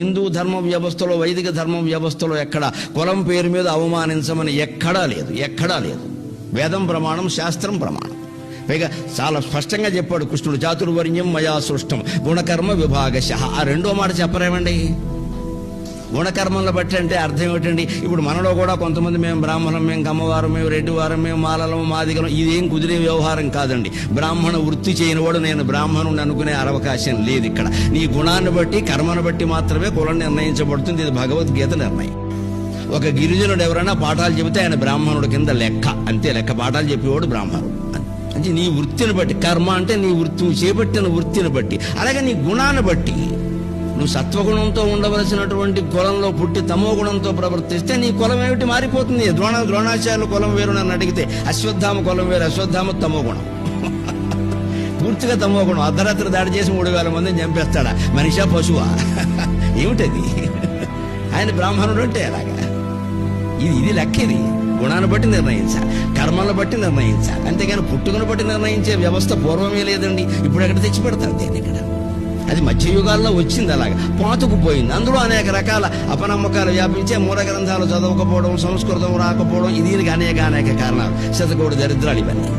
హిందూ ధర్మ వ్యవస్థలో వైదిక ధర్మ వ్యవస్థలో ఎక్కడ కులం పేరు మీద అవమానించమని ఎక్కడా లేదు. వేదం ప్రమాణం, శాస్త్రం ప్రమాణం. పైగా చాలా స్పష్టంగా చెప్పాడు కృష్ణుడు, చాతుర్వర్ణ్యం మయా సృష్టం గుణకర్మ విభాగశః. ఆ రెండో మాట చెప్పరేమండి? గుణకర్మలను బట్టి అంటే అర్థం ఏమిటండి? ఇప్పుడు మనలో కూడా కొంతమంది మేము బ్రాహ్మణం, మేము కమ్మవారం, మేము రెడ్డివారం, మేము మాలలం, మాదిగలం, ఇదేం కుదిరే వ్యవహారం కాదండి. బ్రాహ్మణ వృత్తి చేయనివాడు నేను బ్రాహ్మణుని అనుకునే అవకాశం లేదు ఇక్కడ. నీ గుణాన్ని బట్టి, కర్మను బట్టి మాత్రమే కులం నిర్ణయించబడుతుంది. ఇది భగవద్గీత నిర్ణయం. ఒక గిరిజనుడు ఎవరైనా పాఠాలు చెబితే ఆయన బ్రాహ్మణుడు కింద లెక్క, అంతే లెక్క. పాఠాలు చెప్పేవాడు బ్రాహ్మణుడు. అంటే నీ వృత్తిని బట్టి, కర్మ అంటే నీ వృత్తి, నువ్వు చేపట్టిన వృత్తిని బట్టి, అలాగే నీ గుణాన్ని బట్టి. నువ్వు సత్వగుణంతో ఉండవలసినటువంటి కులంలో పుట్టి తమో గుణంతో ప్రవర్తిస్తే నీ కులం ఏమిటి మారిపోతుంది. ద్రోణాచార్యుల కులం వేరు నన్ను అడిగితే, అశ్వత్థామ కులం వేరు. అశ్వత్థామ తమో గుణం, పూర్తిగా తమో గుణం. అర్ధరాత్రి దాడి చేసి 3000 మందిని చంపేస్తాడా? మనిషా పశువా? ఏమిటది? ఆయన బ్రాహ్మణుడు అంటే అలాగా. ఇది లెక్క. ఇది గుణాన్ని బట్టి నిర్ణయించాలి, కర్మలను బట్టి నిర్ణయించాలి. అంతేగాని పుట్టుకను బట్టి నిర్ణయించే వ్యవస్థ పూర్వమే లేదండి. ఇప్పుడు ఎక్కడ తెచ్చి పెడతారు దేన్ని? ఇక్కడ అది మధ్యయుగాల్లో వచ్చింది, అలాగా పాతుకుపోయింది. అందులో అనేక రకాల అపనమ్మకాలు వ్యాపించే, మూల గ్రంథాలు చదవకపోవడం, సంస్కృతం రాకపోవడం, దీనికి అనేక కారణాలు, శతకోటి దరిద్రాలు ఇవన్నీ.